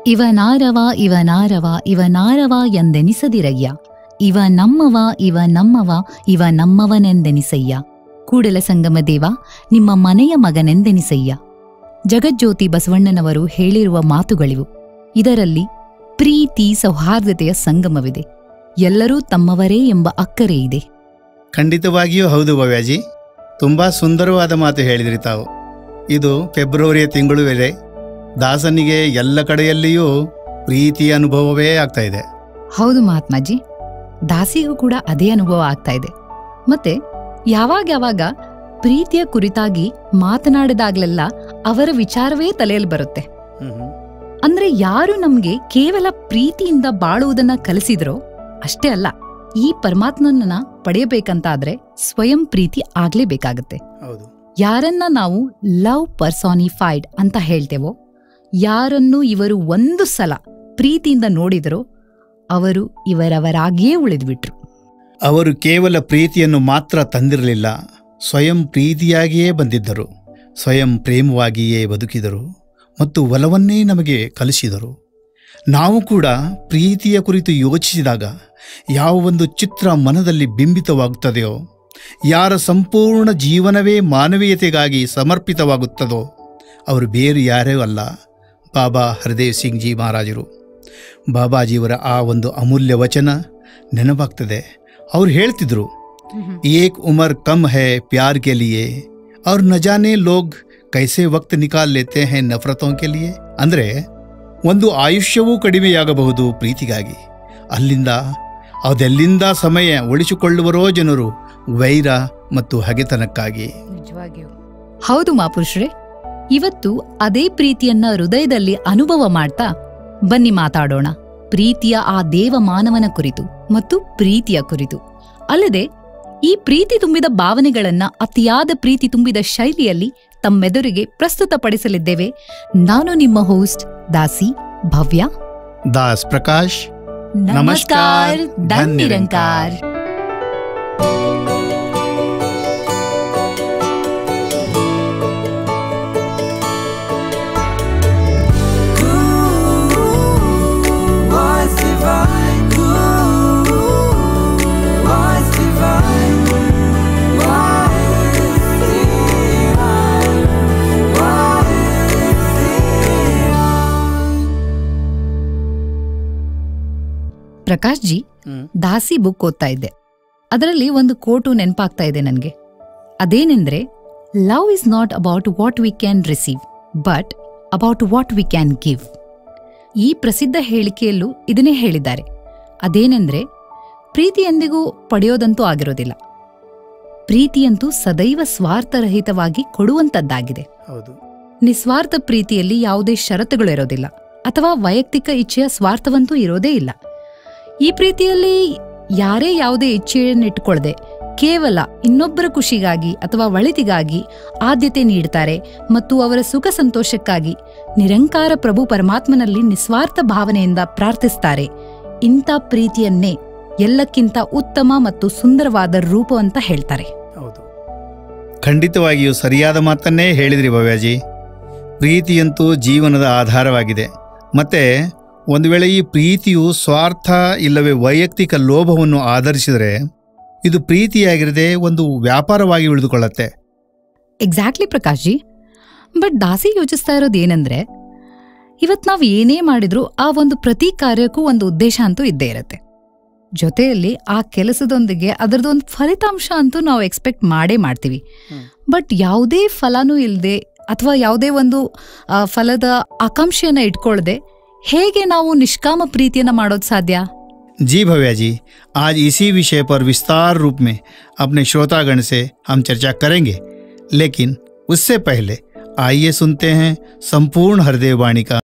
ಇವನಾರವ ಇವನಾರವ ಇವನಾರವ ಎಂದೆನಿಸದಿರಯ್ಯ. ಇವ ನಮ್ಮವ ಇವ ನಮ್ಮವ ಇವ ನಮ್ಮವನೆಂದೆನಿಸಯ್ಯ. ಕೂಡಲ ಸಂಗಮ ದೇವ ನಿಮ್ಮ ಮನೆಯ ಮಗನೆಂದೆನಿಸಯ್ಯ. ಜಗಜ್ಯೋತಿ ಬಸವಣ್ಣನವರು ಹೇಳಿರುವ ಮಾತುಗಳಿವು. ಇದರಲ್ಲಿ ಪ್ರೀತಿ ಸೌಹಾರ್ದತೆಯ ಸಂಗಮವಿದೆ. ಎಲ್ಲರೂ ತಮ್ಮವರೇ ಎಂಬ ಅಕ್ಕರೆ ಇದೆ. ಖಂಡಿತವಾಗಿಯೂ ಹೌದು ಭವ್ಯಾಜಿ, ತುಂಬ ಸುಂದರವಾದ ಮಾತು ಹೇಳಿದ್ರಿ ತಾವು. ಇದು ಫೆಬ್ರವರಿಯ ತಿಂಗಳು ವೇಳೆ ದಾಸನಿಗೆ ಎಲ್ಲ ಕಡೆಯಲ್ಲಿಯೂ ಪ್ರೀತಿಯ ಅನುಭವವೇ ಆಗ್ತಾ ಇದೆ. ಹೌದು ಮಹಾತ್ಮಾಜಿ, ದಾಸಿಗೂ ಕೂಡ ಅದೇ ಅನುಭವ ಆಗ್ತಾ ಇದೆ. ಮತ್ತೆ ಯಾವಾಗ ಪ್ರೀತಿಯ ಕುರಿತಾಗಿ ಮಾತನಾಡಿದಾಗ್ಲೆಲ್ಲ ಅವರ ವಿಚಾರವೇ ತಲೆಯಲ್ಲಿ ಬರುತ್ತೆ. ಅಂದ್ರೆ ಯಾರು ನಮ್ಗೆ ಕೇವಲ ಪ್ರೀತಿಯಿಂದ ಬಾಳುವುದನ್ನ ಕಲಿಸಿದ್ರೋ ಅಷ್ಟೇ ಅಲ್ಲ, ಈ ಪರಮಾತ್ಮನನ್ನ ಪಡೆಯಬೇಕಂತಾದ್ರೆ ಸ್ವಯಂ ಪ್ರೀತಿ ಆಗ್ಲೇಬೇಕಾಗತ್ತೆ. ಯಾರನ್ನ ನಾವು ಲವ್ ಪರ್ಸಾನಿಫೈಡ್ ಅಂತ ಹೇಳ್ತೇವೋ, ಯಾರನ್ನು ಇವರು ಒಂದು ಸಲ ಪ್ರೀತಿಯಿಂದ ನೋಡಿದರೋ ಅವರು ಇವರವರಾಗಿಯೇ ಉಳಿದ್ಬಿಟ್ರು. ಅವರು ಕೇವಲ ಪ್ರೀತಿಯನ್ನು ಮಾತ್ರ ತಂದಿರಲಿಲ್ಲ, ಸ್ವಯಂ ಪ್ರೀತಿಯಾಗಿಯೇ ಬಂದಿದ್ದರು, ಸ್ವಯಂ ಪ್ರೇಮವಾಗಿಯೇ ಬದುಕಿದರು ಮತ್ತು ಒಲವನ್ನೇ ನಮಗೆ ಕಲಿಸಿದರು. ನಾವು ಕೂಡ ಪ್ರೀತಿಯ ಕುರಿತು ಯೋಚಿಸಿದಾಗ ಯಾವ ಒಂದು ಚಿತ್ರ ಮನದಲ್ಲಿ ಬಿಂಬಿತವಾಗುತ್ತದೆಯೋ, ಯಾರ ಸಂಪೂರ್ಣ ಜೀವನವೇ ಮಾನವೀಯತೆಗಾಗಿ ಸಮರ್ಪಿತವಾಗುತ್ತದೋ ಅವರು ಬೇರೆ ಯಾರೇ ಅಲ್ಲ, ಬಾಬಾ ಹರದೇವ್ ಸಿಂಗ್ ಜಿ ಮಹಾರಾಜರು. ಬಾಬಾಜಿಯವರ ಆ ಒಂದು ಅಮೂಲ್ಯ ವಚನ ನೆನಪಾಗ್ತದೆ. ಅವ್ರು ಹೇಳ್ತಿದ್ರು, ಏಕ್ ಉಮರ್ ಕಮ್ ಹೈ ಪ್ಯಾರ್ ಕೆ ಲಿಯೇ और न जाने लोग कैसे वक्त निकाल लेते हैं नफरतों के लिए. ಅಂದರೆ ಒಂದು ಆಯುಷ್ಯವೂ ಕಡಿಮೆಯಾಗಬಹುದು ಪ್ರೀತಿಗಾಗಿ, ಅದೆಲ್ಲಿಂದ ಸಮಯ ಉಳಿಸಿಕೊಳ್ಳುವರೋ ಜನರು ವೈರ ಮತ್ತು ಹಗೆತನಕ್ಕಾಗಿ. ಹೌದು ಮಾಪುರುಷರೇ, ಇವತ್ತು ಅದೇ ಪ್ರೀತಿಯನ್ನ ಹೃದಯದಲ್ಲಿ ಅನುಭವ ಮಾಡ್ತಾ ಬನ್ನಿ ಮಾತಾಡೋಣ ಪ್ರೀತಿಯ ಆ ದೇವ ಮಾನವನ ಕುರಿತು ಮತ್ತು ಪ್ರೀತಿಯ ಕುರಿತು. ಅಲ್ಲದೆ ಈ ಪ್ರೀತಿ ತುಂಬಿದ ಭಾವನೆಗಳನ್ನ ಅತಿಯಾದ ಪ್ರೀತಿ ತುಂಬಿದ ಶೈಲಿಯಲ್ಲಿ ತಮ್ಮೆದುರಿಗೆ ಪ್ರಸ್ತುತಪಡಿಸಲಿದ್ದೇವೆ. ನಾನು ನಿಮ್ಮ ಹೋಸ್ಟ್ ದಾಸಿ ಭವ್ಯ ದಾಸ್ ಪ್ರಕಾಶ್. ನಮಸ್ಕಾರ, ಧನ್ ನಿರಂಕಾರ. ಪ್ರಕಾಶ್ ಜಿ, ದಾಸಿ ಬುಕ್ ಓದ್ತಾ ಇದ್ದೆ. ಅದರಲ್ಲಿ ಒಂದು ಕೋಟು ನೆನಪಾಗ್ತಾ ಇದೆ ನನಗೆ. ಅದೇನೆಂದ್ರೆ, love is not about what we can receive but about what we can give. ಈ ಪ್ರಸಿದ್ಧ ಹೇಳಿಕೆಯಲ್ಲೂ ಇದನ್ನೇ ಹೇಳಿದ್ದಾರೆ. ಅದೇನೆಂದ್ರೆ, ಪ್ರೀತಿ ಎಂದಿಗೂ ಪಡೆಯೋದಂತೂ ಆಗಿರೋದಿಲ್ಲ, ಪ್ರೀತಿಯಂತೂ ಸದೈವ ಸ್ವಾರ್ಥರಹಿತವಾಗಿ ಕೊಡುವಂತದ್ದಾಗಿದೆ. ನಿಸ್ವಾರ್ಥ ಪ್ರೀತಿಯಲ್ಲಿ ಯಾವುದೇ ಷರತ್ತುಗಳು ಇರೋದಿಲ್ಲ ಅಥವಾ ವೈಯಕ್ತಿಕ ಇಚ್ಛೆಯ ಸ್ವಾರ್ಥವಂತೂ ಇರೋದೇ ಇಲ್ಲ. ಈ ಪ್ರೀತಿಯಲ್ಲಿ ಯಾರೇ ಯಾವುದೇ ಇಚ್ಛೆಯನ್ನಿಟ್ಟುಕೊಳ್ಳದೆ ಕೇವಲ ಇನ್ನೊಬ್ಬರ ಖುಷಿಗಾಗಿ ಅಥವಾ ಒಳಿತಿಗಾಗಿ ಆದ್ಯತೆ ನೀಡುತ್ತಾರೆ ಮತ್ತು ಅವರ ಸುಖ ಸಂತೋಷಕ್ಕಾಗಿ ನಿರಂಕಾರ ಪ್ರಭು ಪರಮಾತ್ಮನಲ್ಲಿ ನಿಸ್ವಾರ್ಥ ಭಾವನೆಯಿಂದ ಪ್ರಾರ್ಥಿಸ್ತಾರೆ. ಇಂಥ ಪ್ರೀತಿಯನ್ನೇ ಎಲ್ಲಕ್ಕಿಂತ ಉತ್ತಮ ಮತ್ತು ಸುಂದರವಾದ ರೂಪವಂತ ಹೇಳ್ತಾರೆ. ಖಂಡಿತವಾಗಿಯೂ ಸರಿಯಾದ ಮಾತನ್ನೇ ಹೇಳಿದ್ರಿ ಭವ್ಯಾಜಿ. ಪ್ರೀತಿಯಂತೂ ಜೀವನದ ಆಧಾರವಾಗಿದೆ. ಮತ್ತೆ ಒಂದು ವೇಳೆ ಈ ಪ್ರೀತಿಯು ಸ್ವಾರ್ಥ ಇಲ್ಲವೇ ವೈಯಕ್ತಿಕ ಲೋಭವನ್ನು ಆಧರಿಸಿದರೆ ಇದು ಪ್ರೀತಿಯಾಗಿರದೆ ಒಂದು ವ್ಯಾಪಾರವಾಗಿ ಉಳಿದುಕೊಳ್ಳುತ್ತೆ. ಎಕ್ಸಾಕ್ಟ್ಲಿ ಪ್ರಕಾಶ್ ಜಿ. ಬಟ್ ದಾಸಿ ಯೋಚಿಸ್ತಾ ಇರೋದು ಏನಂದ್ರೆ, ಇವತ್ ನಾವ್ ಏನೇ ಮಾಡಿದ್ರೂ ಆ ಒಂದು ಪ್ರತಿ ಕಾರ್ಯಕ್ಕೂ ಒಂದು ಉದ್ದೇಶ ಅಂತೂ ಇದ್ದೇ ಇರತ್ತೆ. ಜೊತೆಯಲ್ಲಿ ಆ ಕೆಲಸದೊಂದಿಗೆ ಅದರದೊಂದು ಫಲಿತಾಂಶ ಅಂತೂ ನಾವು ಎಕ್ಸ್ಪೆಕ್ಟ್ ಮಾಡೇ ಮಾಡ್ತೀವಿ. ಬಟ್ ಯಾವುದೇ ಫಲನೂ ಇಲ್ಲದೆ ಅಥವಾ ಯಾವುದೇ ಒಂದು ಫಲದ ಆಕಾಂಕ್ಷೆಯನ್ನ ಇಟ್ಕೊಳ್ಳದೆ ಹೇಗೆ ನಾವು ನಿಷ್ಕಾಮ ಪ್ರೀತಿಯನ್ನ ಮಾಡೋದು ಸಾಧ್ಯ? जी भव्या जी, आज इसी विषय पर विस्तार रूप में अपने श्रोतागण से हम चर्चा करेंगे, लेकिन उससे पहले आइए सुनते हैं संपूर्ण हरदेव वाणी का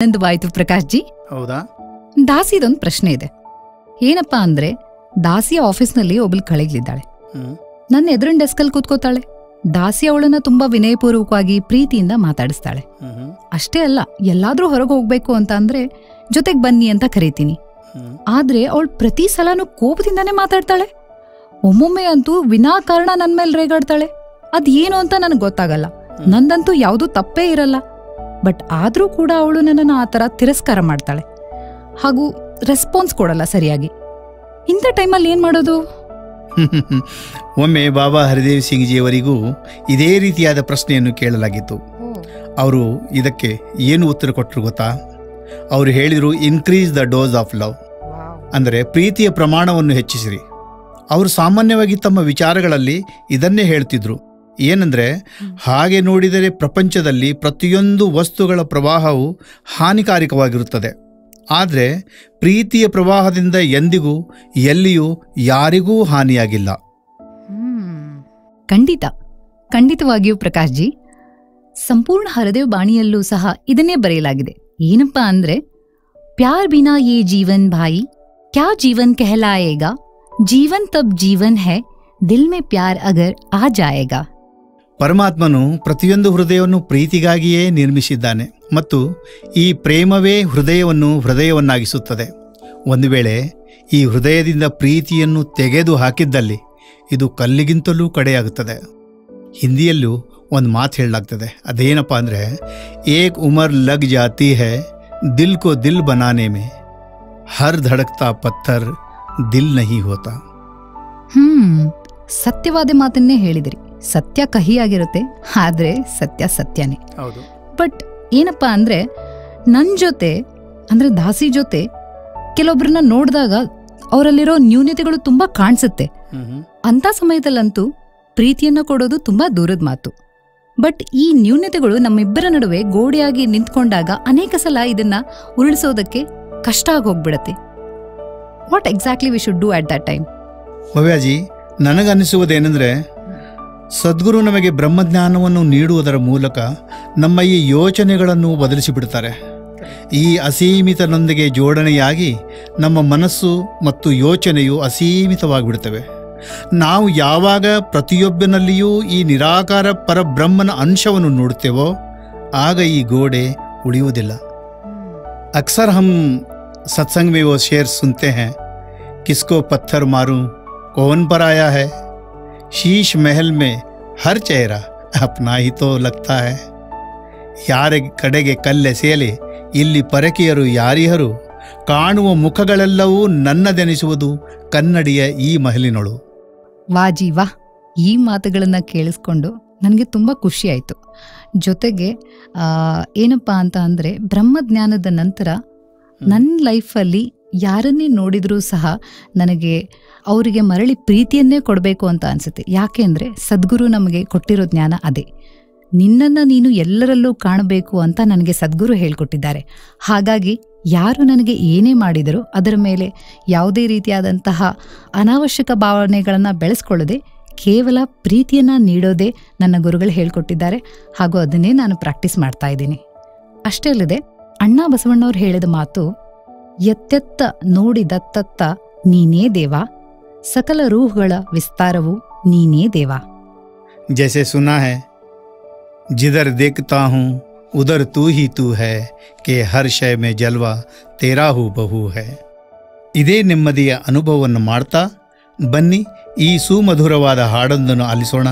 ಆನಂದವಾಯ್ತು ಪ್ರಕಾಶ್ ಜಿ. ಹೌದಾ? ದಾಸಿದೊಂದು ಪ್ರಶ್ನೆ ಇದೆ. ಏನಪ್ಪಾ ಅಂದ್ರೆ, ದಾಸಿಯ ಆಫೀಸ್ನಲ್ಲಿ ಒಬ್ಳು ಕಳೆಗ್ಲಿದ್ದಾಳೆ. ನನ್ನ ಎದುರಿನ ಡೆಸ್ಕಲ್ಲಿ ಕೂತ್ಕೋತಾಳೆ. ದಾಸಿ ಅವಳನ್ನ ತುಂಬಾ ವಿನಯಪೂರ್ವಕವಾಗಿ ಪ್ರೀತಿಯಿಂದ ಮಾತಾಡಿಸ್ತಾಳೆ. ಅಷ್ಟೇ ಅಲ್ಲ, ಎಲ್ಲಾದ್ರೂ ಹೊರಗೆ ಹೋಗ್ಬೇಕು ಅಂತ ಅಂದ್ರೆ ಜೊತೆಗ್ ಬನ್ನಿ ಅಂತ ಕರೀತೀನಿ. ಆದ್ರೆ ಅವಳು ಪ್ರತಿ ಸಲನೂ ಕೋಪದಿಂದಾನೇ ಮಾತಾಡ್ತಾಳೆ. ಒಮ್ಮೊಮ್ಮೆ ಅಂತೂ ವಿನಾಕಾರಣ ನನ್ ಮೇಲೆ ರೇಗಾಡ್ತಾಳೆ. ಅದ್ ಏನು ಅಂತ ನನಗೆ ಗೊತ್ತಾಗಲ್ಲ. ನಂದಂತೂ ಯಾವ್ದೂ ತಪ್ಪೇ ಇರಲ್ಲ. ಬಟ್ ಆದ್ರೂ ಕೂಡ ಅವಳು ನನ್ನನ್ನು ಆ ತರ ತಿರಸ್ಕಾರ ಮಾಡ್ತಾಳೆ ಹಾಗೂ ರೆಸ್ಪಾನ್ಸ್ ಕೊಡಲ್ಲ ಸರಿಯಾಗಿ. ಇಂಥ ಟೈಮಲ್ಲಿ ಏನ್ ಮಾಡೋದು? ಒಮ್ಮೆ ಬಾಬಾ ಹರಿದೇವ್ ಸಿಂಗ್ ಜಿಯವರಿಗೂ ಇದೇ ರೀತಿಯಾದ ಪ್ರಶ್ನೆಯನ್ನು ಕೇಳಲಾಗಿತ್ತು. ಅವರು ಇದಕ್ಕೆ ಏನು ಉತ್ತರ ಕೊಟ್ಟರು ಗೊತ್ತಾ? ಅವರು ಹೇಳಿದರು, increase the dose of love, ಅಂದರೆ ಪ್ರೀತಿಯ ಪ್ರಮಾಣವನ್ನು ಹೆಚ್ಚಿಸಿರಿ. ಅವರು ಸಾಮಾನ್ಯವಾಗಿ ತಮ್ಮ ವಿಚಾರಗಳಲ್ಲಿ ಇದನ್ನೇ ಹೇಳ್ತಿದ್ರು. ಏನಂದರೆ, ಹಾಗೆ ನೋಡಿದರೆ ಪ್ರಪಂಚದಲ್ಲಿ ಪ್ರತಿಯೊಂದು ವಸ್ತುಗಳ ಪ್ರವಾಹವು ಹಾನಿಕಾರಕವಾಗಿರುತ್ತದೆ. ಆದರೆ ಪ್ರೀತಿಯ ಪ್ರವಾಹದಿಂದ ಎಂದಿಗೂ ಎಲ್ಲಿಯೂ ಯಾರಿಗೂ ಹಾನಿಯಾಗಿಲ್ಲ. ಖಂಡಿತವಾಗಿಯೂ ಪ್ರಕಾಶ್ ಜಿ, ಸಂಪೂರ್ಣ ಹರದೇವ್ ಬಾಣಿಯಲ್ಲೂ ಸಹ ಇದನ್ನೇ ಬರೆಯಲಾಗಿದೆ. ಏನಪ್ಪಾ ಅಂದ್ರೆ, ಪ್ಯಾರ್ ಬಿನಾ ಯೇ ಜೀವನ್ ಭಾಯಿ ಕ್ಯಾ ಜೀವನ್ ಕೆಹಲಾಯೇಗಾ, ಜೀವನ್ ತಬ್ ಜೀವನ್ ಹೈ ದಿಲ್ ಮೇ ಪ್ಯಾರ್ ಅಗರ್ ಆ ಜಾಯೇಗಾ. ಪರಮಾತ್ಮನು ಪ್ರತಿಯೊಂದು ಹೃದಯವನ್ನು ಪ್ರೀತಿಗಾಗಿಯೇ ನಿರ್ಮಿಸಿದ್ದಾನೆ ಮತ್ತು ಈ ಪ್ರೇಮವೇ ಹೃದಯವನ್ನಾಗಿಸುತ್ತದೆ. ಒಂದು ವೇಳೆ ಈ ಹೃದಯದಿಂದ ಪ್ರೀತಿಯನ್ನು ತೆಗೆದು ಹಾಕಿದ್ದಲ್ಲಿ ಇದು ಕಲ್ಲಿಗಿಂತಲೂ ಕಡೆಯಾಗುತ್ತದೆ. ಹಿಂದಿಯಲ್ಲೂ ಒಂದು ಮಾತು ಹೇಳಲಾಗ್ತದೆ. ಅದೇನಪ್ಪ ಅಂದರೆ, ಏಕ್ ಉಮರ್ ಲಗ್ ಜಾತಿ ಹೈ ದಿಲ್ ಕೋ ದಿಲ್ ಬನಾನೆ ಮೇ, ಹರ್ ಧಡಕ್ತಾ ಪತ್ಥರ್ ದಿಲ್ ನಹಿ ಹೋತಾ. ಸತ್ಯವಾದ ಮಾತನ್ನೇ ಹೇಳಿದಿರಿ. ಸತ್ಯ ಕಹಿಯಾಗಿರುತ್ತೆ, ಆದ್ರೆ ಸತ್ಯ ಸತ್ಯನೇ. ಹೌದು. ಬಟ್ ಏನಪ್ಪಾ ಅಂದ್ರೆ, ನನ್ ಜೊತೆ ಅಂದ್ರೆ ದಾಸಿ ಜೊತೆ ಕೆಲವೊಬ್ರನ್ನ ನೋಡಿದಾಗ ಅವರಲ್ಲಿರೋ ನ್ಯೂನತೆಗಳು ತುಂಬಾ ಕಾಣಿಸುತ್ತೆ. ಅಂತ ಸಮಯದಲ್ಲಂತೂ ಪ್ರೀತಿಯನ್ನ ಕೊಡೋದು ತುಂಬಾ ದೂರದ ಮಾತು. ಬಟ್ ಈ ನ್ಯೂನತೆಗಳು ನಮ್ಮಿಬ್ಬರ ನಡುವೆ ಗೋಡೆಯಾಗಿ ನಿಂತ್ಕೊಂಡಾಗ ಅನೇಕ ಸಲ ಇದನ್ನ ಉರುಳಿಸೋದಕ್ಕೆ ಕಷ್ಟ ಆಗೋಗ್ಬಿಡತ್ತೆ. What exactly we should do at that time? Bhavyaji, ನನಗನ್ನಿಸುವುದೇನೆಂದರೆ, ಸದ್ಗುರು ನಮಗೆ ಬ್ರಹ್ಮಜ್ಞಾನವನ್ನು ನೀಡುವುದರ ಮೂಲಕ ನಮ್ಮ ಈ ಯೋಚನೆಗಳನ್ನು ಬದಲಿಸಿಬಿಡುತ್ತಾರೆ. ಈ ಅಸೀಮಿತನೊಂದಿಗೆ ಜೋಡಣೆಯಾಗಿ ನಮ್ಮ ಮನಸ್ಸು ಮತ್ತು ಯೋಚನೆಯು ಅಸೀಮಿತವಾಗಿಬಿಡುತ್ತವೆ. ನಾವು ಯಾವಾಗ ಪ್ರತಿಯೊಬ್ಬನಲ್ಲಿಯೂ ಈ ನಿರಾಕಾರ ಪರಬ್ರಹ್ಮನ ಅಂಶವನ್ನು ನೋಡುತ್ತೇವೋ ಆಗ ಈ ಗೋಡೆ ಉಳಿಯುವುದಿಲ್ಲ. ಅಕ್ಸರ್ ಹಮ್ ಸತ್ಸಂಗ್ ಮೇ ವೋ share ಸುನ್ತೆ high, ಕಿಸ್ಕೋ Patthar Maru Kaun per ಆಯಾ ಹೈ, शीश महल में हर चेहरा अपना ही तो लगता है. ಯಾರ ಕಡೆಗೆ ಕಲ್ಲೆಸೆಯಲಿ ಇಲ್ಲಿ ಪರಕೀಯರು ಯಾರಿಹರು, ಕಾಣುವ ಮುಖಗಳೆಲ್ಲವೂ ನನ್ನದೆನಿಸುವುದು ಕನ್ನಡಿಯ ಈ ಮಹಲಿನೊಳು. ವಾಜಿ ವಾ, ಈ ಮಾತುಗಳನ್ನ ಕೇಳಿಸ್ಕೊಂಡು ನನಗೆ ತುಂಬ ಖುಷಿ ಆಯಿತು. ಜೊತೆಗೆ ಏನಪ್ಪ ಅಂತ ಅಂದರೆ, ಬ್ರಹ್ಮಜ್ಞಾನದ ನಂತರ ನನ್ನ ಲೈಫಲ್ಲಿ ಯಾರನ್ನೇ ನೋಡಿದ್ರೂ ಸಹ ನನಗೆ ಅವರಿಗೆ ಮರಳಿ ಪ್ರೀತಿಯನ್ನೇ ಕೊಡಬೇಕು ಅಂತ ಅನಿಸುತ್ತೆ. ಯಾಕೆ ಅಂದರೆ, ಸದ್ಗುರು ನಮಗೆ ಕೊಟ್ಟಿರೋ ಜ್ಞಾನ ಅದೇ. ನಿನ್ನನ್ನು ನೀನು ಎಲ್ಲರಲ್ಲೂ ಕಾಣಬೇಕು ಅಂತ ನನಗೆ ಸದ್ಗುರು ಹೇಳ್ಕೊಟ್ಟಿದ್ದಾರೆ. ಹಾಗಾಗಿ ಯಾರು ನನಗೆ ಏನೇ ಮಾಡಿದರೂ ಅದರ ಮೇಲೆ ಯಾವುದೇ ರೀತಿಯಾದಂತಹ ಅನಾವಶ್ಯಕ ಭಾವನೆಗಳನ್ನು ಬೆಳೆಸ್ಕೊಳ್ಳದೆ ಕೇವಲ ಪ್ರೀತಿಯನ್ನು ನೀಡೋದೇ ನನ್ನ ಗುರುಗಳು ಹೇಳ್ಕೊಟ್ಟಿದ್ದಾರೆ. ಹಾಗೂ ಅದನ್ನೇ ನಾನು ಪ್ರಾಕ್ಟೀಸ್ ಮಾಡ್ತಾ ಇದ್ದೀನಿ. ಅಷ್ಟೇ ಅಲ್ಲದೆ, ಅಣ್ಣ ಬಸವಣ್ಣವ್ರು ಹೇಳಿದ ಮಾತು, ಎತ್ತೆತ್ತ ನೋಡಿದತ್ತತ್ತ ನೀನೇ ದೇವ, सकल रूहಗಳ ವಿಸ್ತಾರವು ನೀನೇ ದೇವಾ. जैसे सुना है, जिधर देखता हूँ उधर तू ही तू है, कि हर शय में जलवा तेरा हू ಬಹು है. ಇದೇ ನೆಮ್ಮದಿಯ ಅನುಭವವನ್ನು ಮಾಡ್ತಾ ಬನ್ನಿ ಈ ಸುಮಧುರವಾದ ಹಾಡೊಂದನ್ನು ಆಲಿಸೋಣ.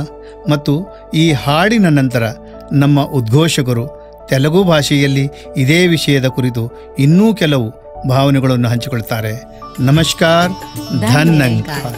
ಮತ್ತು ಈ ಹಾಡಿನ ನಂತರ ನಮ್ಮ ಉದ್ಘೋಷಕರು ತೆಲುಗು ಭಾಷೆಯಲ್ಲಿ ಇದೇ ವಿಷಯದ ಕುರಿತು ಇನ್ನೂ ಕೆಲವು ಭಾವನೆಗಳನ್ನು ಹಂಚಿಕೊಳ್ತಾರೆ. ನಮಸ್ಕಾರ, ಧನ್ಯವಾದ.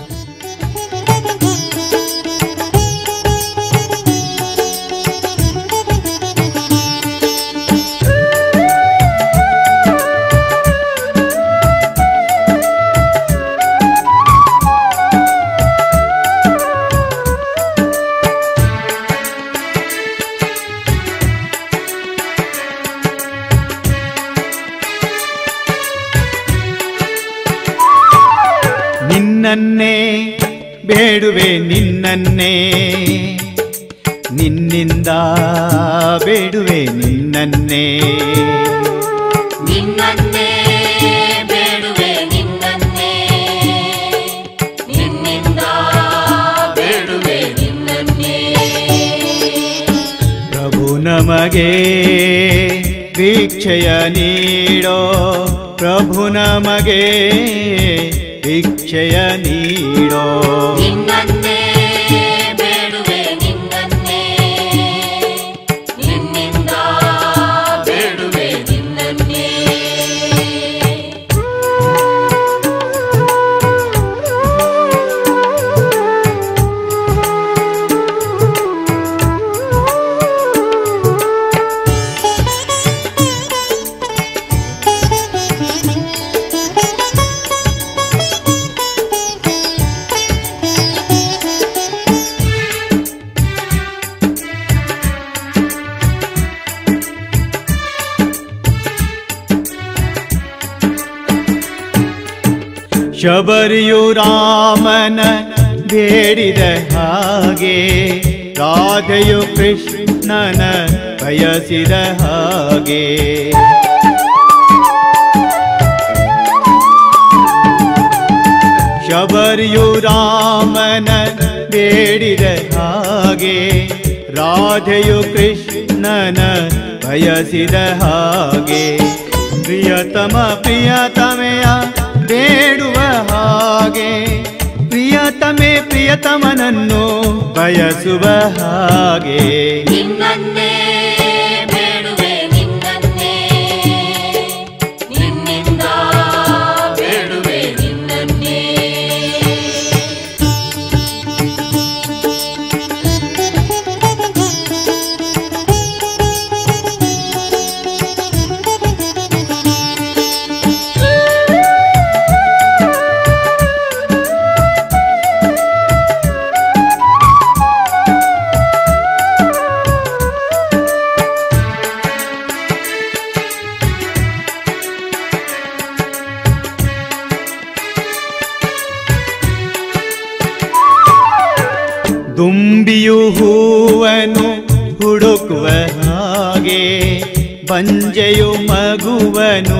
ನಿನ್ನನ್ನೇ ಬೇಡುವೆ, ನಿನ್ನನ್ನೇ ನಿನ್ನಿಂದ ಬೇಡುವೆ, ನಿನ್ನನ್ನೇ ನಿನ್ನನ್ನೇ ಬೇಡುವೆ ನಿನ್ನನ್ನೇ, ನಿನ್ನಿಂದ ಬೇಡುವೆ ನಿನ್ನನ್ನೇ. ಪ್ರಭು ನಮಗೆ ಭಿಕ್ಷೆಯ ನೀಡೋ, ಪ್ರಭು ನಮಗೆ ಭಿಕ್ಷೆಯ ನೀಡೋ. ನಿನ್ನನ್ನೇ ಬೇಡುವೆ ನಿನ್ನನ್ನೇ, ನಿನ್ನಿಂದ ಬೇಡುವೆ ನಿನ್ನನ್ನೇ. ಶಬರಿಯು ರಾಮನ ಬೇಡಿದ ಹಾಗೆ, ರಾಧೆಯು ಕೃಷ್ಣನ ಬಯಸಿದ ಹಾಗೆ. ಶಬರಿಯು ರಾಮನ ಬೇಡಿದ ಹಾಗೆ, ರಾಧೆಯು ಕೃಷ್ಣನ ಬಯಸಿದ ಹಾಗೆ. ಪ್ರಿಯತಮ ಪ್ರಿಯತಮೆಯ ಬೇಡುವ ಹಾಗೆ, ಪ್ರಿಯತಮೆ ಪ್ರಿಯತಮನನ್ನು ಬಯಸುವ ಹಾಗೆ. ನಿನ್ನನ್ನೇ ಬೇಡುವೆ ನಿನ್ನನ್ನೇ, ನಿನ್ನಿಂದ ಬೇಡುವೆ ನಿನ್ನನ್ನೇ. ದುಂಬಿಯು ಹೂವನು ಹುಡುಕುವ ಹಾಗೆ, ಬಂಜೆಯು ಮಗುವನು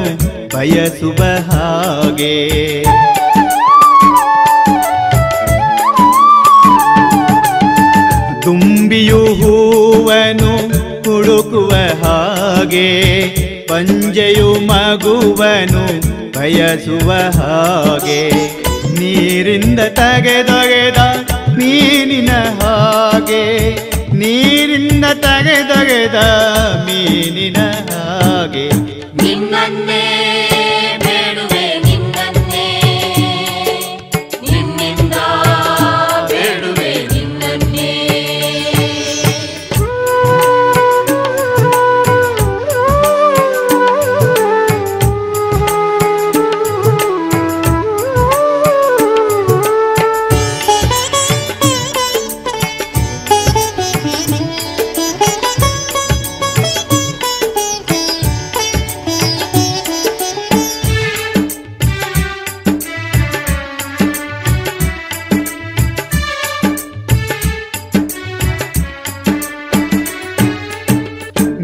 ಬಯಸುವ ಹಾಗೆ. ದುಂಬಿಯು ಹೂವನು ಹುಡುಕುವ ಹಾಗೆ, ಬಂಜೆಯು ಮಗುವನು ಬಯಸುವ ಹಾಗೆ. ನೀರಿಂದ ತೆಗೆದೊಗೆದ ಮೀನಿನ ಹಾಗೆ, ನೀರಿಂದ ತೆಗೆದೊಗೆದ ಮೀನಿನ ಹಾಗೆ. ನಿನ್ನನ್ನೇ ಬೇಡುವೆ ನಿನ್ನನ್ನೇ, ನಿನ್ನಿಂದ ಬೇಡುವೆ ನಿನ್ನನ್ನೇ.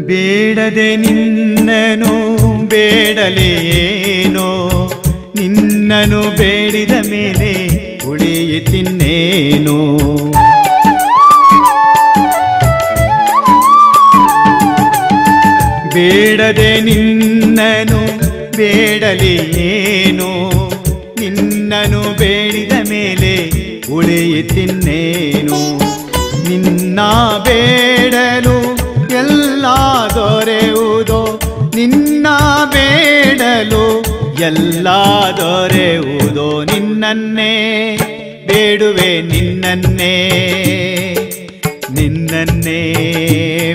ಬೇಡದೆ ನಿನ್ನನು ಬೇಡಲೇನೋ, ನಿನ್ನನು ಬೇಡಿದ ಮೇಲೆ ಉಳಿಯಿತಿನ್ನೇನು. ಬೇಡದೆ ನಿನ್ನನು ಬೇಡಲೇನೋ, ನಿನ್ನನು ಬೇಡಿದ ಮೇಲೆ ಉಳಿಯಿತಿನ್ನೇನು. ನಿನ್ನ ಬೇಡಲು ಎಲ್ಲ ದೊರೆಯುವುದೋ, ನಿನ್ನ ಬೇಡಲು ಎಲ್ಲ ದೊರೆಯುವುದೋ. ನಿನ್ನನ್ನೇ ಬೇಡುವೆ ನಿನ್ನನ್ನೇ, ನಿನ್ನನ್ನೇ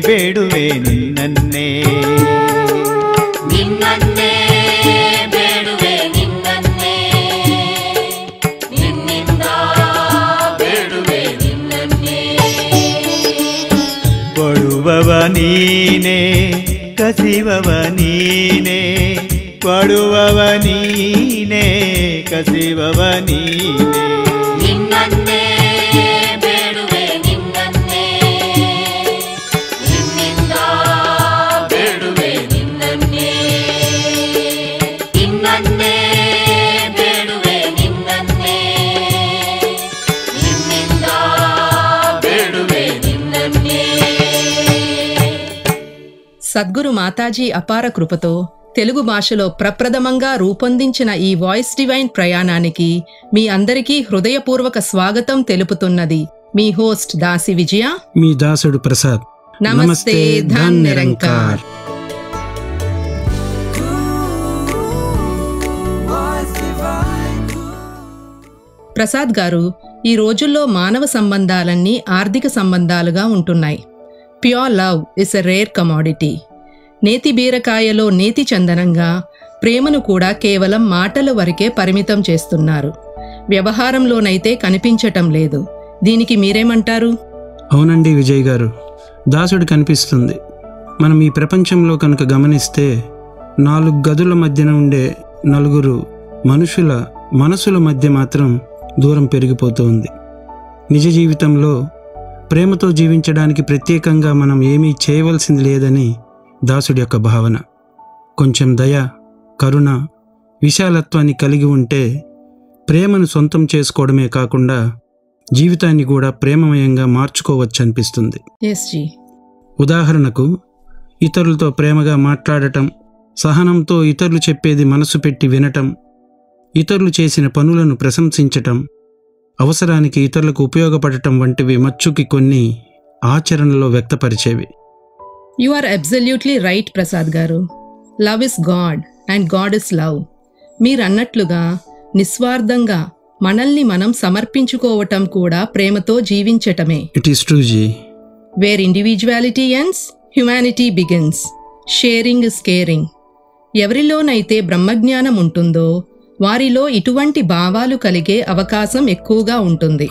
ಬೇಡುವೆ ನಿನ್ನನ್ನೇ. ನಿನ್ನನ್ನೇ ಬೇಡುವೆ ನಿನ್ನನ್ನೇ, ನಿನ್ನಿಂದ ಬೇಡುವೆ ನಿನ್ನನ್ನೇ. ಕೊಡುವವ ನೀನೇ, ಕಸಿವವ ನೀನೇ, ಕೊಡುವವ ನೀನೇ, ಕಸಿವವ ನೀನೇ. ನಿನ್ನನ್ನೇ ಬೇಡುವೆ ನಿನ್ನನ್ನೇ, ನಿನ್ನಿಂದ ಬೇಡುವೆ ನಿನ್ನನ್ನೇ. సద్గురు మాతాజీ అపార కృపతో తెలుగు భాషలో ప్రప్రథమంగా రూపొందించిన ఈ వాయిస్ డివైన్ ప్రయాణానికి మీ అందరికీ హృదయపూర్వక స్వాగతం తెలుపుతున్నది మీ హోస్ట్ దాసి విజయ, మీ దాసుడు ప్రసాద్. నమస్తే ధన్ నిరంకార్. ప్రసాద్ గారు, ఈ రోజుల్లో మానవ సంబంధాలన్నీ ఆర్థిక సంబంధాలుగా ఉంటున్నాయి. Pure love is a rare commodity. నేతి బీరకాయలో నేతి చందనంగా ప్రేమను కూడా కేవలం మాటల వరకే పరిమితం చేస్తున్నారు. వ్యవహారంలోనైతే కనిపించటం లేదు. దీనికి మీరేమంటారు? అవునండి విజయ్ గారు, దాసుడు కనిపిస్తుంది. మనం ఈ ప్రపంచంలో కనుక గమనిస్తే 4 గదుల మధ్యన ఉండే 4 మనుషుల మనసుల మధ్య మాత్రం దూరం పెరిగిపోతూ ఉంది. నిజ జీవితంలో ప్రేమతో జీవించడానికి ప్రత్యేకంగా మనం ఏమీ చేయవలసింది లేదని దాసుడి యొక్క భావన. కొంచెం దయ, కరుణ, విశాలత్వాన్ని కలిగి ఉంటే ప్రేమను సొంతం చేసుకోవడమే కాకుండా జీవితాన్ని కూడా ప్రేమమయంగా మార్చుకోవచ్చు అనిపిస్తుంది. ఉదాహరణకు, ఇతరులతో ప్రేమగా మాట్లాడటం, సహనంతో ఇతరులు చెప్పేది మనసు పెట్టి వినటం, ఇతరులు చేసిన పనులను ప్రశంసించటం, అవసరానికి ఇతరులకు ఉపయోగపడటం వంటివి మచ్చుకి కొన్ని ఆచరణలో వ్యక్తపరిచేవి. You are absolutely right Prasad గారు. Love is God and God is love. మీరన్నట్లుగా నిస్వార్థంగా మనల్ని మనం సమర్పించుకోవటం కూడా ప్రేమతో జీవించటమే. ఇట్ ఈస్ ట్రూ జీ. Where individuality ends, humanity begins. Sharing is caring. ఎవరిలోనైతే బ్రహ్మజ్ఞానం ఉంటుందో వారిలో ఇటువంటి భావాలు కలిగే అవకాశం ఎక్కువగా ఉంటుంది.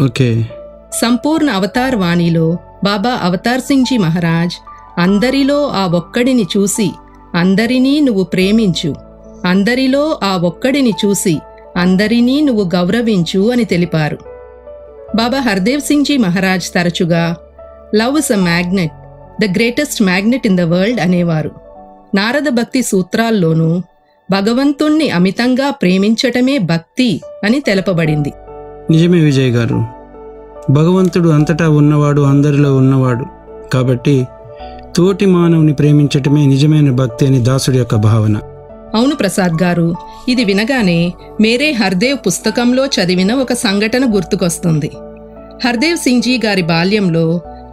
సంపూర్ణ అవతార్ వాణిలో బాబా అవతార్ సింగ్ జీ మహారాజ్ అందరిలో ఆ ఒక్కడిని చూసి అందరినీ నువ్వు ప్రేమించు, అందరిలో ఆ ఒక్కడిని చూసి అందరినీ నువ్వు గౌరవించు అని తెలిపారు. బాబా హర్దేవ్ సింగ్ జీ మహారాజ్ తరచుగా love is a magnet, the greatest magnet in the world అనేవారు. నారద భక్తి సూత్రాల్లోనూ భగవంతుణ్ణి అమితంగా ప్రేమించటమే భక్తి అని తెలపబడింది. నిజమే విజయ్ గారు, భగవంతుడు అంతటా ఉన్నవాడు, అందరిలో ఉన్నవాడు. కాబట్టి తోటి మానవుని ప్రేమించటమే నిజమైన భక్తి అని దాసుడి యొక్క భావన. అవును ప్రసాద్ గారు, ఇది వినగానే మేరే హర్దేవ్ పుస్తకంలో చదివిన ఒక సంఘటన గుర్తుకొస్తుంది. హర్దేవ్ సింగ్ జీ గారి బాల్యంలో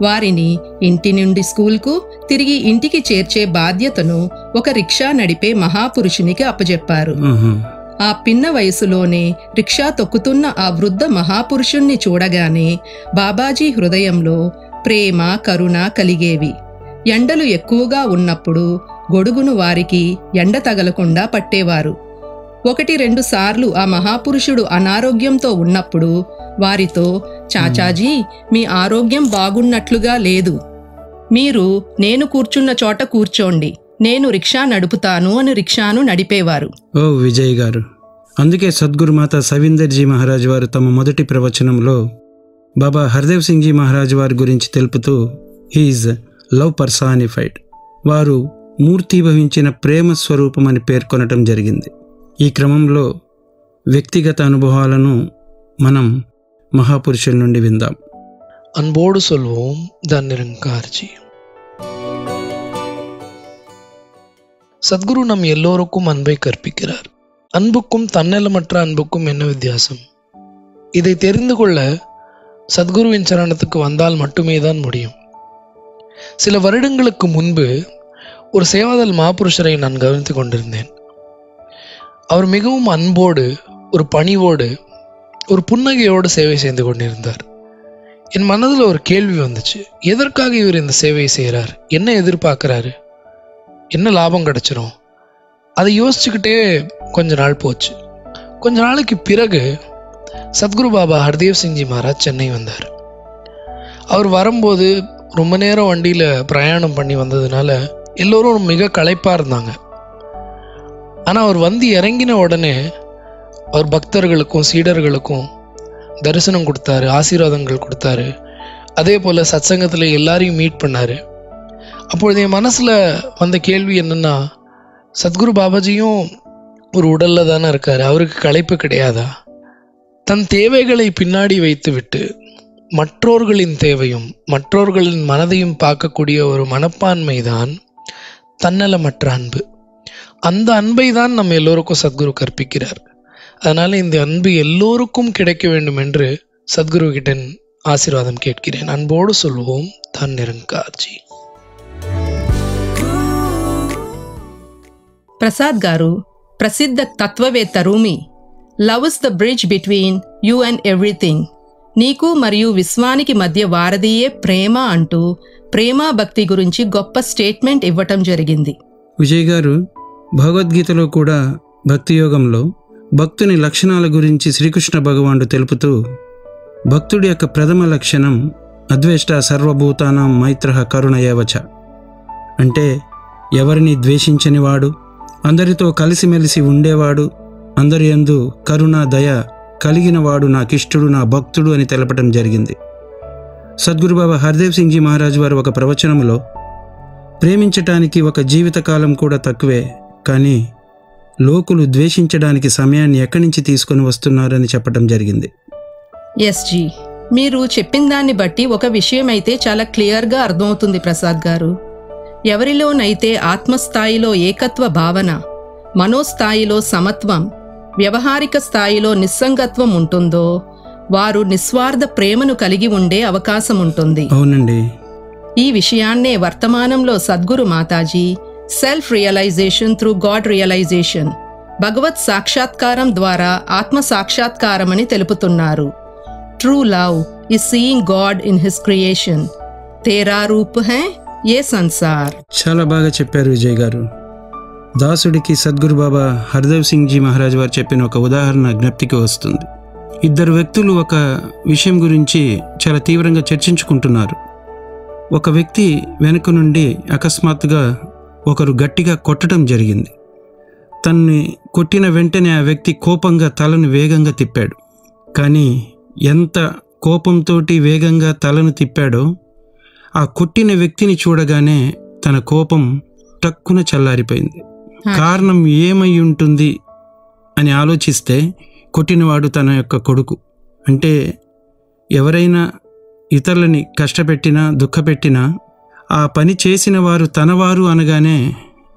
వారిని ఇంటి నుండి స్కూల్కు, తిరిగి ఇంటికి చేర్చే బాధ్యతను ఒక రిక్షా నడిపే మహాపురుషునికి అప్పజెప్పారు. ఆ పిన్న వయసులోనే రిక్షా తొక్కుతున్న ఆ వృద్ధ మహాపురుషుణ్ణి చూడగానే బాబాజీ హృదయంలో ప్రేమ, కరుణ కలిగేవి. ఎండలు ఎక్కువగా ఉన్నప్పుడు గొడుగును వారికి ఎండ తగలకుండా పట్టేవారు. 1-2 సార్లు ఆ మహాపురుషుడు అనారోగ్యంతో ఉన్నప్పుడు వారితో, చాచాజీ మీ ఆరోగ్యం బాగున్నట్లుగా లేదు, మీరు నేను కూర్చున్న చోట కూర్చోండి, నేను రిక్షా నడుపుతాను అని రిక్షాను నడిపేవారు. ఓ విజయ్ గారు, అందుకే సద్గురుమాత సవీందర్జీ మహారాజ్ వారు తమ మొదటి ప్రవచనంలో బాబా హర్దేవ్ సింగ్ జీ మహారాజ్ వారి గురించి తెలుపుతూ హీఈస్ లవ్ పర్సానిఫైడ్, వారు మూర్తీభవించిన ప్రేమ స్వరూపం అని పేర్కొనటం జరిగింది. ఈ క్రమంలో వ్యక్తిగత అనుభవాలను మనం மகாபுருஷன் నుండి விந்தாம். அன்போடு சொல்வோம் தன் நிரங்கார்ஜி. சத்குரு நம் எல்லோருக்கும் அன்பை கற்பிக்கிறார். அன்புக்கும் தன்னலமற்ற அன்புக்கும் என்ன வித்தியாசம்? இதை தெரிந்து கொள்ள சத்குருவின் சரணத்துக்கு வந்தால் மட்டுமே தான் முடியும். சில வருடங்களுக்கு முன்பு ஒரு சேவாதல் மகாபுருஷரை நான் கவனித்து கொண்டிருந்தேன். அவர் மிகவும் அன்போடு, ஒரு பணிவோடு, ஒரு புன்னகையோடு சேவை செய்து கொண்டிருந்தார். என் மனதில் ஒரு கேள்வி வந்துச்சு, எதற்காக இவர் இந்த சேவையை செய்கிறார், என்ன எதிர்பார்க்குறாரு, என்ன லாபம் கிடைச்சிரும்? அதை யோசிச்சுக்கிட்டே கொஞ்ச நாள் போச்சு. கொஞ்ச நாளைக்கு பிறகு சத்குரு பாபா ஹர்தேவ் சிங் ஜி மகாராஜ் சென்னை வந்தார். அவர் வரும்போது ரொம்ப நேரம் வண்டியில் பிரயாணம் பண்ணி வந்ததுனால எல்லோரும் மிக களைப்பாக இருந்தாங்க. ஆனால் அவர் வந்து இறங்கின உடனே அவர் பக்தர்களுக்கும் சீடர்களுக்கும் தரிசனம் கொடுத்தாரு, ஆசீர்வாதங்கள் கொடுத்தாரு. அதே போல் சத்சங்கத்தில் எல்லாரையும் மீட் பண்ணார். அப்பொழுது என் மனசில் வந்த கேள்வி என்னென்னா, சத்குரு பாபாஜியும் ஒரு உடலில் தானே இருக்கார், அவருக்கு களைப்பு கிடையாதா? தன் தேவைகளை பின்னாடி வைத்து விட்டு மற்றோர்களின் தேவையும் மற்றோர்களின் மனதையும் பார்க்கக்கூடிய ஒரு மனப்பான்மை தான் தன்னலமற்ற அன்பு. அந்த அன்பை தான் நம்ம எல்லோருக்கும் சத்குரு கற்பிக்கிறார். அதனால இந்த அன்பு எல்லோருக்கும் கிடைக்க வேண்டும் என்று சத்குரு கிட்ட ஆசீர்வாதம் கேட்கிறேன். அன்போடு சொல்வோம், தான் நிரங்கார்ஜி. ప్రసాద్ గారు, ప్రసిద్ధ తత్వవేత్త RHUMI, love is the bridge between you and everything, నీకు మరియు విశ్వానికి మధ్య వారధియే ప్రేమ అంటూ ప్రేమ భక్తి గురించి గొప్ప స్టేట్మెంట్ ఇవ్వటం జరిగింది. విజయ్ గారు భగవద్గీతలో కూడా భక్తి యోగంలో భక్తుని లక్షణాల గురించి శ్రీకృష్ణ భగవానుడు తెలుపుతూ, భక్తుడి యొక్క ప్రథమ లక్షణం అద్వేష్ట సర్వభూతానాం మైత్రః కరుణ ఏవచ, అంటే ఎవరిని ద్వేషించనివాడు, అందరితో కలిసిమెలిసి ఉండేవాడు, అందరి యందు కరుణ దయ కలిగినవాడు నాకిష్టుడు, నా భక్తుడు అని తెలపడం జరిగింది. సద్గురు బాబా హర్దేవ్ సింగ్ జీ మహారాజ్ వారు ఒక ప్రవచనంలో ప్రేమించటానికి ఒక జీవితకాలం కూడా తక్కువే, కానీ లోకులు ద్వేషించడానికి సమయాన్ని ఎక్కడి నుంచి తీసుకొని వస్తున్నారని చెప్పడం జరిగింది. ఎస్జీ, మీరు చెప్పిన దాన్ని బట్టి ఒక విషయం అయితే చాలా క్లియర్గా అర్థమవుతుంది ప్రసాద్ గారు. ఎవరిలోనైతే ఆత్మస్థాయిలో ఏకత్వ భావన, మనోస్థాయిలో సమత్వం, వ్యవహారిక స్థాయిలో నిస్సంగత్వం ఉంటుందో వారు నిస్వార్థ ప్రేమను కలిగి ఉండే అవకాశం ఉంటుంది. అవునండి. ఈ విషయాన్నే వర్తమానంలో సద్గురు మాతాజీ self realization through God realization, భగవత్ సాక్షాత్కారం ద్వారా ఆత్మ సాక్షాత్కారం అని తెలుపుతున్నారు. True love is seeing God in his creation, తేరా రూప్ హై ఏ సంసార్. చాలా బాగా చెప్పారు విజయ్ గారు. దాసుడికి సద్గురు బాబా హర్దేవ్ సింగ్ జీ మహారాజ్ వారు చెప్పిన ఒక ఉదాహరణ జ్ఞప్తికి వస్తుంది. ఇద్దరు వ్యక్తులు ఒక విషయం గురించి చాలా తీవ్రంగా చర్చించుకుంటున్నారు. ఒక వ్యక్తి వెనుక నుండి అకస్మాత్తుగా ఒకరు గట్టిగా కొట్టడం జరిగింది. తన్ని కొట్టిన వెంటనే ఆ వ్యక్తి కోపంగా తలను వేగంగా తిప్పాడు. కానీ ఎంత కోపంతో వేగంగా తలను తిప్పాడో ఆ కొట్టిన వ్యక్తిని చూడగానే తన కోపం టక్కున చల్లారిపోయింది. కారణం ఏమై ఉంటుంది అని ఆలోచిస్తే కొట్టినవాడు తన యొక్క కొడుకు. అంటే ఎవరైనా ఇతరులని కష్టపెట్టినా దుఃఖపెట్టినా ఆ పని చేసిన వారు తనవారు అనగానే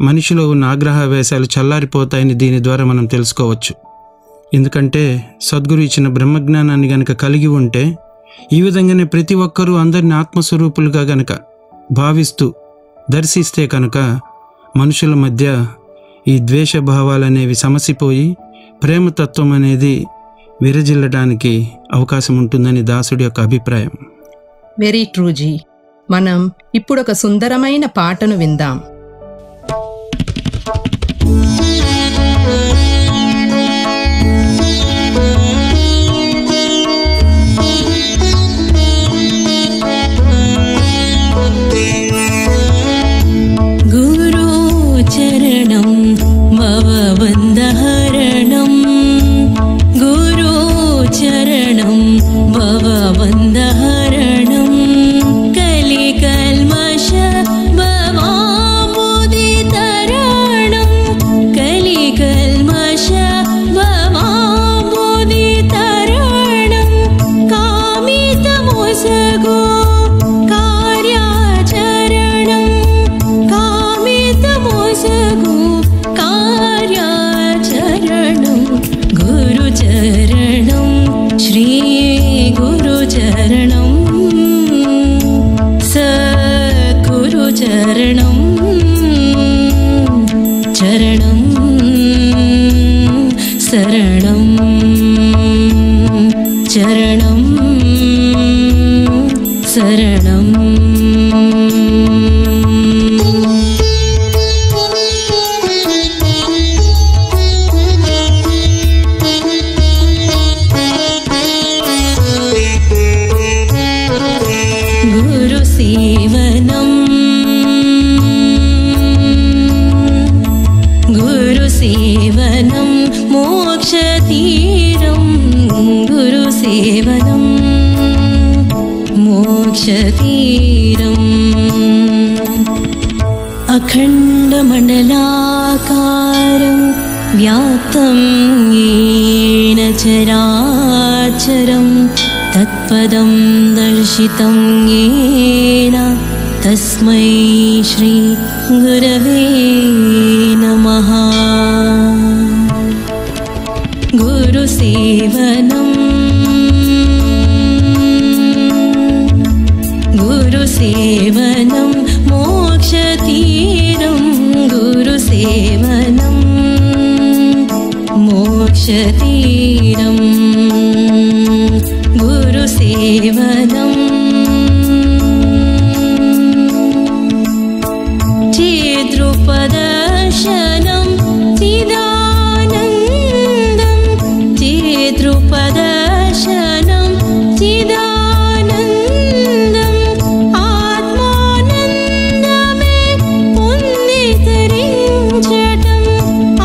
మనిషిలో ఉన్న ఆగ్రహావేశాలు చల్లారిపోతాయని దీని ద్వారా మనం తెలుసుకోవచ్చు. ఎందుకంటే సద్గురు ఇచ్చిన బ్రహ్మజ్ఞానాన్ని గనక కలిగి ఉంటే ఈ విధంగానే ప్రతి ఒక్కరూ అందరిని ఆత్మస్వరూపులుగా గనక భావిస్తూ దర్శిస్తే కనుక మనుషుల మధ్య ఈ ద్వేషభావాలనేవి సమసిపోయి ప్రేమతత్వం అనేది విరజిల్లడానికి అవకాశం ఉంటుందని దాసుడి యొక్క అభిప్రాయం. వెరీ ట్రూజీ. మనం ఇప్పుడు ఒక సుందరమైన పాటను విందాం. చరణం భవవందహరణం, గురు చరణం భవవందహరణం, కలికల్మష భవాముదితరణం, కలికల్మష భవాముదితరణం, కామితమోసగో కార్యాచరణం, కామితమోసగో కార్యాచరణం, గురుచరణం శ్రీ గురుచరణం, సద్గురుచరణం చరణం శరణం చరణం శరణం. గురుసేవనం గురుసేవనం మోక్షతీరం, గురుసేవనం మోక్షతీరం, అఖండమండలాకారం వ్యాప్తం येन చరాచరం, తత్పదం దర్శితం येन तस्मै श्री गुरवे नमः। गुरुसेवनं गुरुसेवनं मोक्षतीरं गुरुसेवनं मोक्षतीरं गुरुसेवनं चिद्रुपदर्शनं चिदानन्दं चिद्रुपदर्शनं चिदानन्दं आत्मानन्दमे पुण्डितरिञ्चटं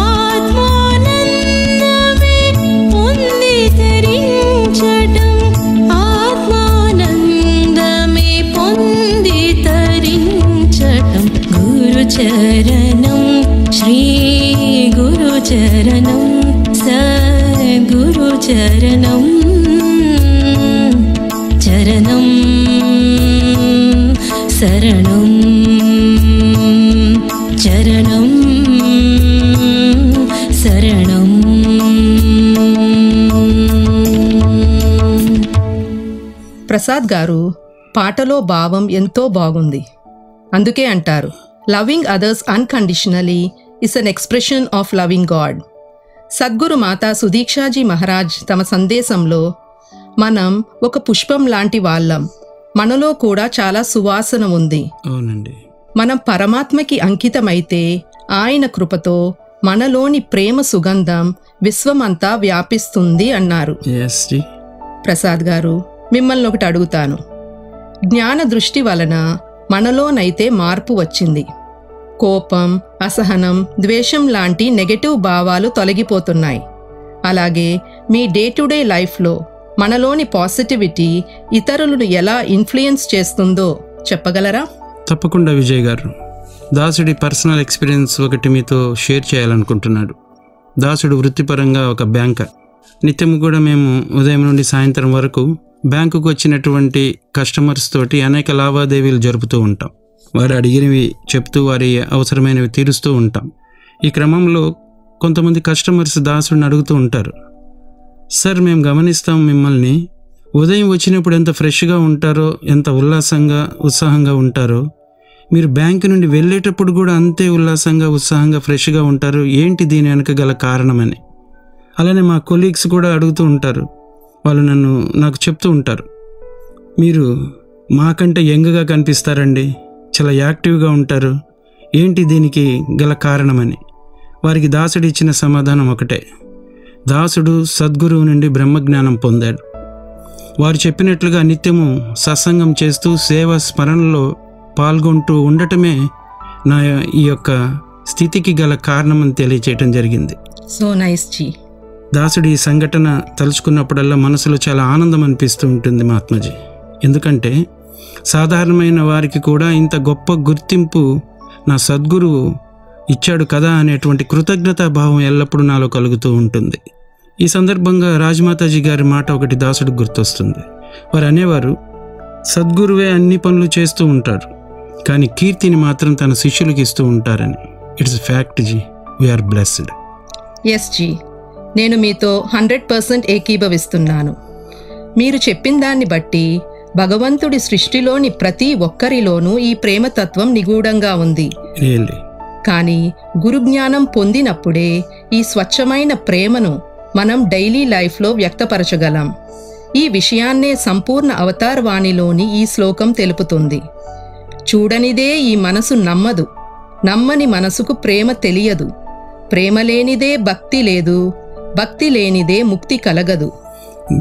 आत्मानन्दमे पुण्डितरिञ्चटं आत्मानन्दमे पुण्डितरिञ्चटं गुरुचरणं श्री गुरुचरणं सद्गुरुचरणं चरणं शरणं चरणं शरणं। ప్రసాద్ గారు పాటలో భావం ఎంతో బాగుంది. అందుకే అంటారు, loving others unconditionally is an expression of loving God. సద్గురు మాతా సుదీక్షాజీ మహారాజ్ తమ సందేశంలో మనం ఒక పుష్పం లాంటి వాళ్ళం, మనలో కూడా చాలా సువాసన ఉంది. అవునండి. మనం పరమాత్మకి అంకితమైతే ఆయన కృపతో మనలోని ప్రేమ సుగంధం విశ్వమంతా వ్యాపిస్తుంది అన్నారు. Yes, G. ప్రసాద్ గారు, మిమ్మల్ని ఒకటి అడుగుతాను. జ్ఞాన దృష్టి వలన మనలోనైతే మార్పు వచ్చింది. కోపం, అసహనం, ద్వేషం లాంటి నెగటివ్ భావాలు తొలగిపోతున్నాయి. అలాగే మీ డే టు డే లైఫ్లో మనలోని పాజిటివిటీ ఇతరులను ఎలా ఇన్ఫ్లుయెన్స్ చేస్తుందో చెప్పగలరా? తప్పకుండా విజయ్ గారు. దాసుడి పర్సనల్ ఎక్స్పీరియన్స్ ఒకటి మీతో షేర్ చేయాలనుకుంటున్నాడు. దాసుడు వృత్తిపరంగా ఒక బ్యాంకర్. నిత్యం కూడా మేము ఉదయం నుండి సాయంత్రం వరకు బ్యాంకుకు వచ్చినటువంటి కస్టమర్స్ తోటి అనేక లావాదేవీలు జరుపుతూ ఉంటాం. వారు అడిగినవి చెప్తూ వారి అవసరమైనవి తీరుస్తూ ఉంటాం. ఈ క్రమంలో కొంతమంది కస్టమర్స్ దాసుడిని అడుగుతూ ఉంటారు, సార్ మేము గమనిస్తాం మిమ్మల్ని, ఉదయం వచ్చినప్పుడు ఎంత ఫ్రెష్గా ఉంటారో, ఎంత ఉల్లాసంగా ఉత్సాహంగా ఉంటారో, మీరు బ్యాంకు నుండి వెళ్ళేటప్పుడు కూడా అంతే ఉల్లాసంగా ఉత్సాహంగా ఫ్రెష్గా ఉంటారు, ఏంటి దీని వెనుక గల కారణమని. అలానే మా కొలీగ్స్ కూడా అడుగుతూ ఉంటారు. వాళ్ళు నాకు చెప్తూ ఉంటారు, మీరు మాకంటే యంగ్గా కనిపిస్తారండి, చాలా యాక్టివ్గా ఉంటారు, ఏంటి దీనికి గల కారణమని. వారికి దాసుడు ఇచ్చిన సమాధానం ఒకటే, దాసుడు సద్గురువు నుండి బ్రహ్మజ్ఞానం పొందాడు. వారు చెప్పినట్లుగా నిత్యము సత్సంగం చేస్తూ సేవ స్మరణలో పాల్గొంటూ ఉండటమే నా ఈ యొక్క స్థితికి గల కారణమని తెలియచేయటం జరిగింది. So nice G. దాసుడి ఈ సంఘటన తలుచుకున్నప్పుడల్లా మనసులో చాలా ఆనందం అనిపిస్తూ ఉంటుంది మహాత్మాజీ. ఎందుకంటే సాధారణమైన వారికి కూడా ఇంత గొప్ప గుర్తింపు నా సద్గురువు ఇచ్చాడు కదా అనేటువంటి కృతజ్ఞతా భావం ఎల్లప్పుడూ నాలో కలుగుతూ ఉంటుంది. ఈ సందర్భంగా రాజమాతాజీ గారి మాట ఒకటి దాసుడికి గుర్తొస్తుంది. వారు అనేవారు, సద్గురువే అన్ని పనులు చేస్తూ ఉంటారు, కానీ కీర్తిని మాత్రం తన శిష్యులకు ఇస్తూ ఉంటారని. It's fact ji, we are blessed. Yes ji, నేను మీతో 100% ఏకీభవిస్తున్నాను. మీరు చెప్పిన దాన్ని బట్టి భగవంతుడి సృష్టిలోని ప్రతి ఒక్కరిలోనూ ఈ ప్రేమతత్వం నిగూఢంగా ఉంది. కానీ గురుజ్ఞానం పొందినప్పుడే ఈ స్వచ్ఛమైన ప్రేమను మనం డైలీ లైఫ్లో వ్యక్తపరచగలం. ఈ విషయాన్నే సంపూర్ణ అవతారవాణిలోని ఈ శ్లోకం తెలుపుతుంది. చూడనిదే ఈ మనసు నమ్మదు, నమ్మని మనసుకు ప్రేమ తెలియదు, ప్రేమ లేనిదే భక్తి లేదు, భక్తి లేనిదే ముక్తి కలగదు.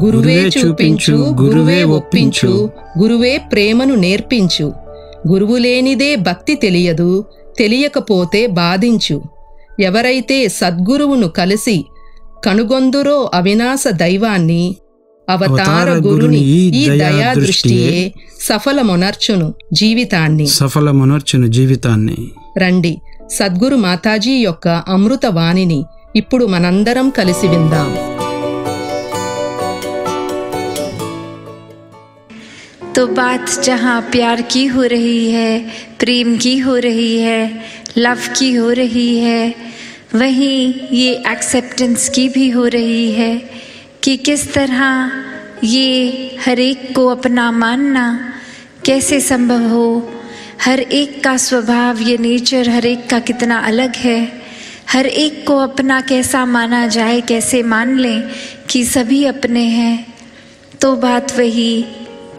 గురువే చూపించు, గురువే ఒప్పించు, గురువే ప్రేమను నేర్పించు. గురువు లేనిదే భక్తి తెలియదు, తెలియకపోతే బాధించు. ఎవరైతే సద్గురువును కలిసి కనుగొందురో అవినాశ దైవాన్ని, అవతార గురుని ఈ దయా దృష్టియే సఫలమొనర్చును జీవితాన్ని. రండి, సద్గురు మాతాజీ యొక్క అమృత వాణిని ఇప్పుడు మనందరం కలిసి విందాం. तो बात जहाँ प्यार की हो रही है, प्रेम की हो रही है, लव की हो रही है, वहीं ये एक्सेप्टेंस की भी हो रही है कि किस तरह ये हर एक को अपना मानना कैसे संभव हो। हर एक का स्वभाव, ये नेचर हर एक का कितना अलग है। हर एक को अपना कैसा माना जाए, कैसे मान लें कि सभी अपने हैं। तो बात वही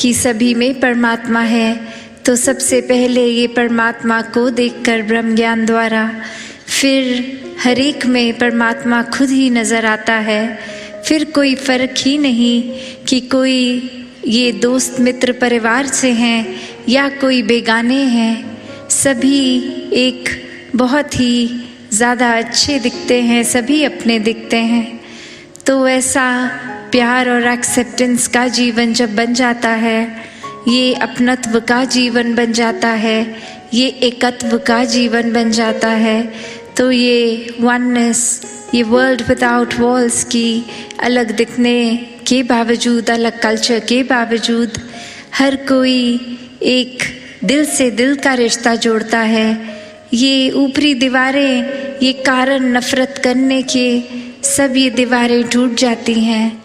कि सभी में परमात्मा है, तो सबसे पहले ये परमात्मा को देखकर ब्रह्म ज्ञान द्वारा फिर हर एक में परमात्मा खुद ही नज़र आता है। फिर कोई फ़र्क ही नहीं कि कोई ये दोस्त मित्र परिवार से हैं या कोई बेगाने हैं, सभी एक बहुत ही ज़्यादा अच्छे दिखते हैं, सभी अपने दिखते हैं। तो ऐसा प्यार और एक्सेप्टेंस का जीवन जब बन जाता है, ये अपनत्व का जीवन बन जाता है, ये एकत्व का जीवन बन जाता है, तो ये वननेस, ये वर्ल्ड विदाउट वॉल्स की अलग दिखने के बावजूद, अलग कल्चर के बावजूद, हर कोई एक दिल से दिल का रिश्ता जोड़ता है। ये ऊपरी दीवारें, ये कारण नफरत करने के, सब ये दीवारें टूट जाती हैं।